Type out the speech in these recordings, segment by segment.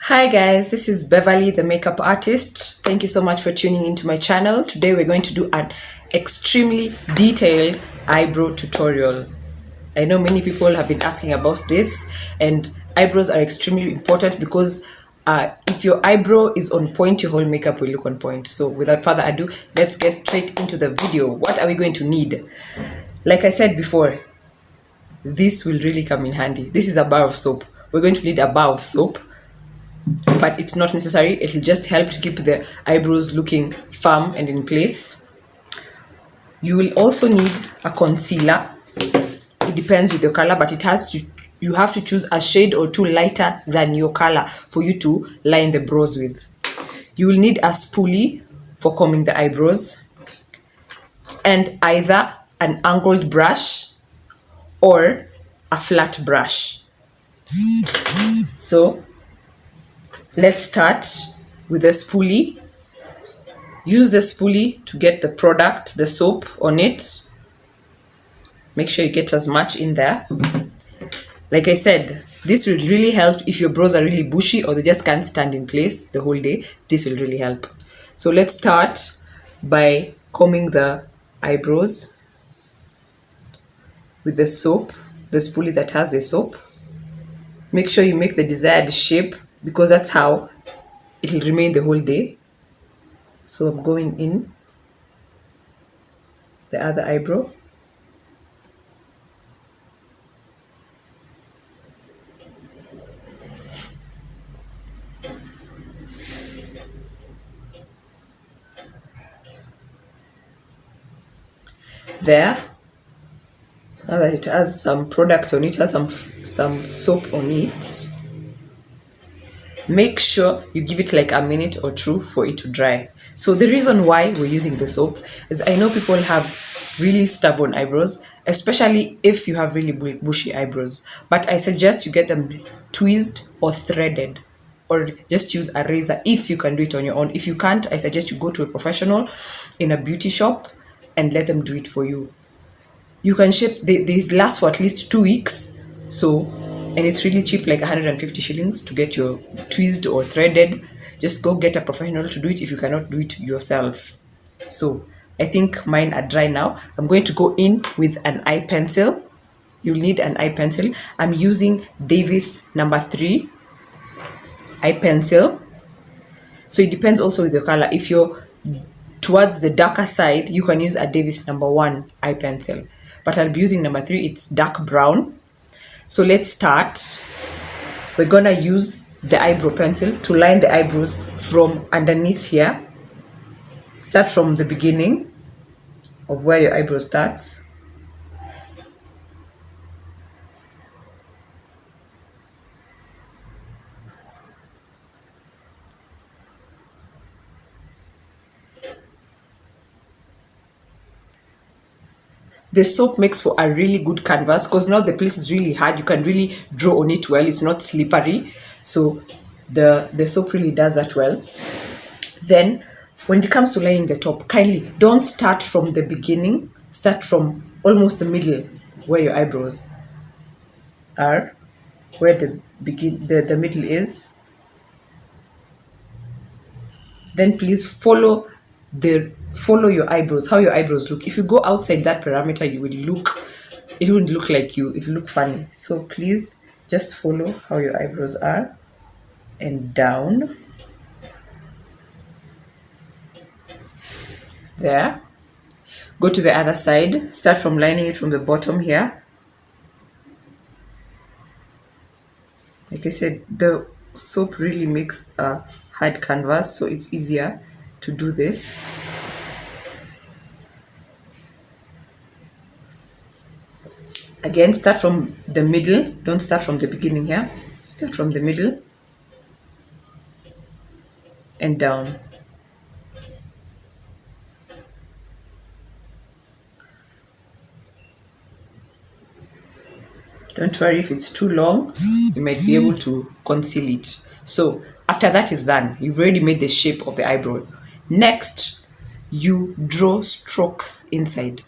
Hi guys, this is Beverly, the makeup artist. Thank you so much for tuning into my channel. Today we're going to do an extremely detailed eyebrow tutorial. I know many people have been asking about this, and eyebrows are extremely important because if your eyebrow is on point, your whole makeup will look on point. So without further ado, let's get straight into the video. What are we going to need? Like I said before, this will really come in handy. This is a bar of soap. We're going to need a bar of soap, but it's not necessary. It'll just help to keep the eyebrows looking firm and in place. You will also need a concealer. It depends with your color, but you have to choose a shade or two lighter than your color for you to line the brows with. You will need a spoolie for combing the eyebrows, and either an angled brush or a flat brush. So let's start with the spoolie. Use the spoolie to get the product, the soap on it. Make sure you get as much in there. Like I said, this will really help if your brows are really bushy or they just can't stand in place the whole day. This will really help. So let's start by combing the eyebrows with the soap, the spoolie that has the soap. Make sure you make the desired shape because that's how it will remain the whole day. So I'm going in the other eyebrow. There. Now that it has some product on it, has some soap on it, make sure you give it like a minute or two for it to dry. So the reason why we're using the soap is I know people have really stubborn eyebrows, especially if you have really bushy eyebrows, but I suggest you get them tweezed or threaded, or just use a razor if you can do it on your own. If you can't, I suggest you go to a professional in a beauty shop and let them do it for you. You can ship, they last for at least 2 weeks. So, and it's really cheap, like 150 shillings to get your tweezed or threaded. Just go get a professional to do it if you cannot do it yourself. So I think mine are dry now. I'm going to go in with an eye pencil. You'll need an eye pencil. I'm using Davis number 3 eye pencil. So it depends also with your color. If you're towards the darker side, you can use a Davis number 1 eye pencil. But I'll be using number 3, it's dark brown. So let's start. We're gonna use the eyebrow pencil to line the eyebrows from underneath here. Start from the beginning of where your eyebrow starts. The soap makes for a really good canvas because now the place is really hard. You can really draw on it well. It's not slippery. So the soap really does that well. Then when it comes to lining the top, kindly don't start from the beginning. Start from almost the middle where your eyebrows are, where the middle is. Then please follow your eyebrows, how your eyebrows look. If you go outside that parameter, it wouldn't look like you. It'll look funny. So please just follow how your eyebrows are and down. There. Go to the other side. Start from lining it from the bottom here. Like I said, the soap really makes a hard canvas, so it's easier to do this. Again, start from the middle. Don't start from the beginning here. Start from the middle and down. Don't worry if it's too long, you might be able to conceal it. So after that is done, you've already made the shape of the eyebrow. Next, you draw strokes inside.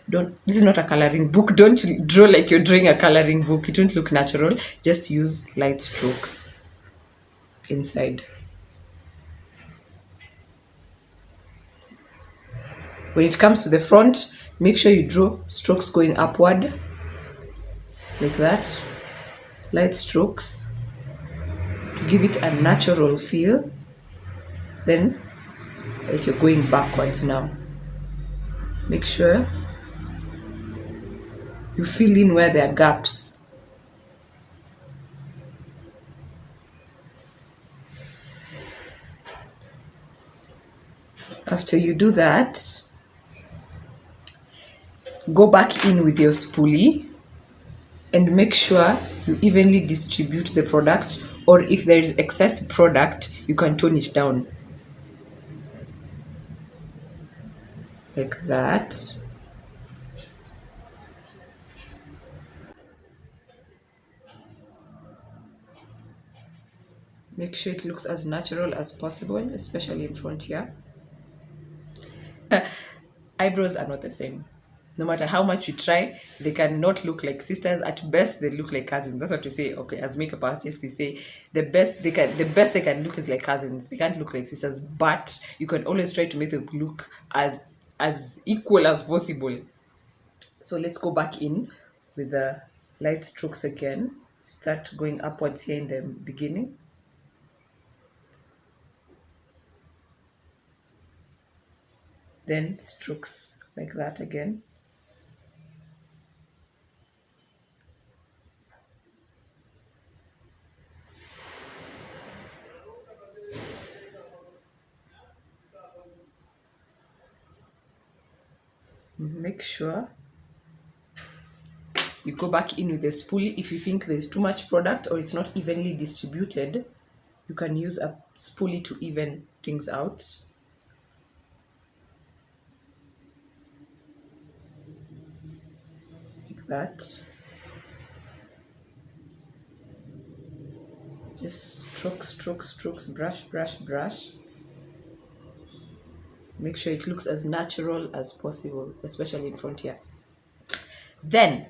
This is not a coloring book. Don't draw like you're drawing a coloring book. It won't look natural. Just use light strokes. inside. When it comes to the front, make sure you draw strokes going upward, like that. Light strokes to give it a natural feel. Then, like you're going backwards now. Make sure you fill in where there are gaps. After you do that, go back in with your spoolie and make sure you evenly distribute the product, or if there is excess product, you can tone it down. Like that. Make sure it looks as natural as possible, especially in front here. Eyebrows are not the same. No matter how much you try, they cannot look like sisters. At best, they look like cousins. That's what we say. Okay, as makeup artists, we say the best they can look is like cousins. They can't look like sisters, but you can always try to make them look as equal as possible. So let's go back in with the light strokes again. Start going upwards here in the beginning. Then strokes like that again. Make sure you go back in with the spoolie. If you think there's too much product or it's not evenly distributed, you can use a spoolie to even things out. Like that. Just strokes, strokes, strokes, brush, brush, brush. Make sure it looks as natural as possible, especially in front here. Then,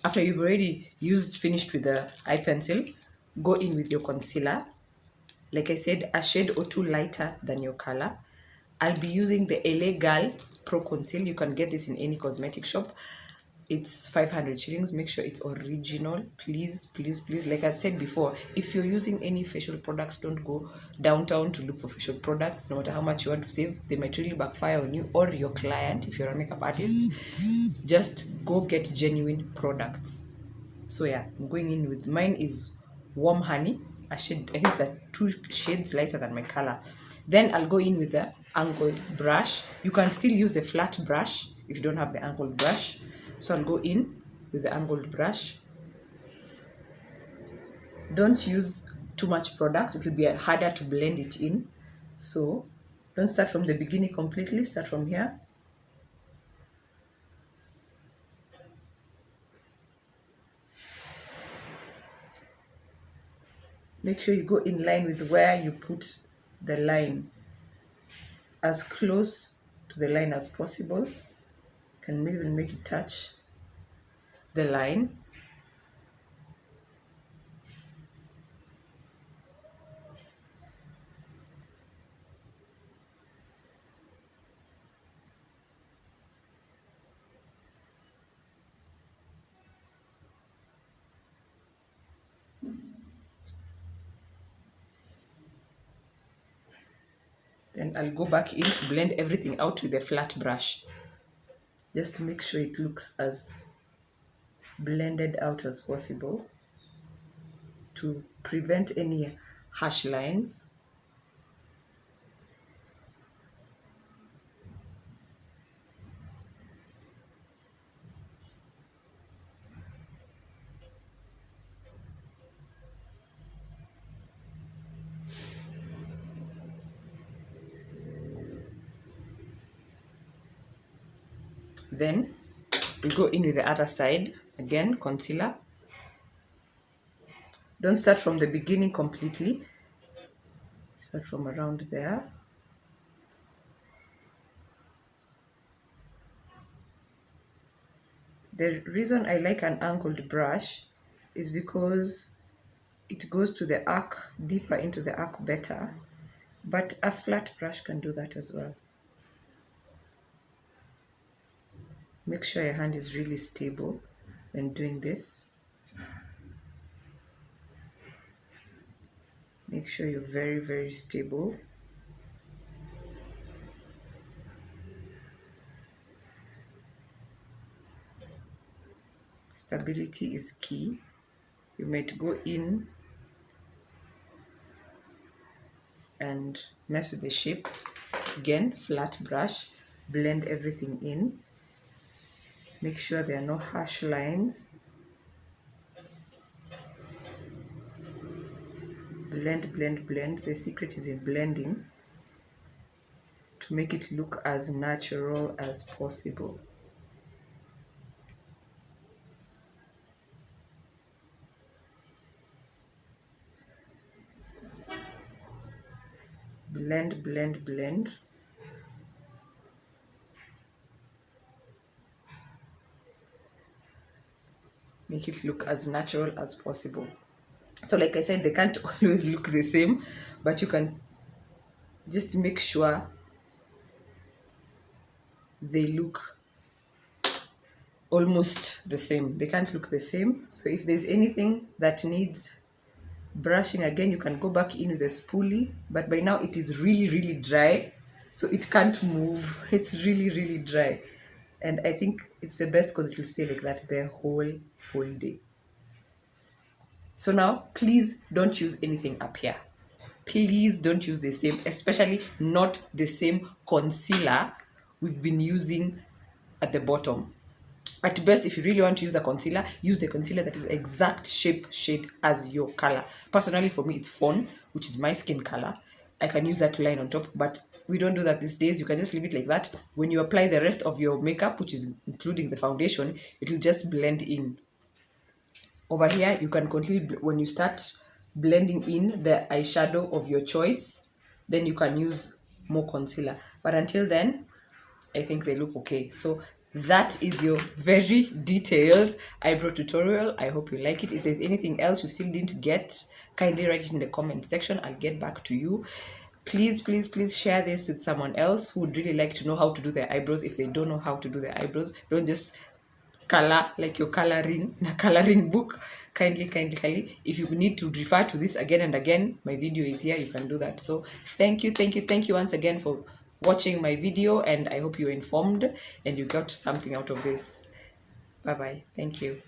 after you've already finished with the eye pencil, go in with your concealer. Like I said, a shade or two lighter than your color. I'll be using the LA Girl Pro Conceal. You can get this in any cosmetic shop. It's 500 shillings. Make sure it's original. Please, please, please. Like I said before, if you're using any facial products, don't go downtown to look for facial products. No matter how much you want to save, they might really backfire on you or your client if you're a makeup artist. Just go get genuine products. So yeah, I'm going in with mine is Warm Honey, a shade, I think it's a 2 shades lighter than my color. Then I'll go in with the angled brush. You can still use the flat brush if you don't have the angled brush. So I'll go in with the angled brush. Don't use too much product, it will be harder to blend it in. So don't start from the beginning completely, start from here. Make sure you go in line with where you put the line, as close to the line as possible. Can even make it touch the line. Then I'll go back in to blend everything out with a flat brush, just to make sure it looks as blended out as possible to prevent any harsh lines. Then we go in with the other side again, concealer. Don't start from the beginning completely, start from around there. The reason I like an angled brush is because it goes to the arc, deeper into the arc better, but a flat brush can do that as well. Make sure your hand is really stable when doing this. Make sure you're very, very stable. Stability is key. You might go in and mess with the shape. Again, flat brush, blend everything in. Make sure there are no harsh lines. Blend, blend, blend. The secret is in blending to make it look as natural as possible. Blend, blend, blend. Make it look as natural as possible. So like I said, they can't always look the same, but you can just make sure they look almost the same. They can't look the same. So if there's anything that needs brushing again, you can go back in with the spoolie, but by now it is really, really dry, so it can't move. It's really, really dry, and I think it's the best because it will stay like that the whole day. So now please don't use anything up here. Please don't use the same, especially not the same concealer we've been using at the bottom. At best, if you really want to use a concealer, use the concealer that is exact shade as your color. Personally, for me, it's Fawn, which is my skin color. I can use that to line on top, but we don't do that these days. You can just leave it like that. When you apply the rest of your makeup, which is including the foundation, it will just blend in. Over here, you can continue when you start blending in the eyeshadow of your choice, then you can use more concealer. But until then, I think they look okay. So that is your very detailed eyebrow tutorial. I hope you like it. If there's anything else you still didn't get, kindly write it in the comment section. I'll get back to you. Please, please, please share this with someone else who would really like to know how to do their eyebrows. If they don't know how to do their eyebrows, don't just color like you're coloring in a coloring book. Kindly, if you need to refer to this again and again, my video is here. You can do that. So thank you once again for watching my video, and I hope you're informed and you got something out of this. Bye bye. Thank you.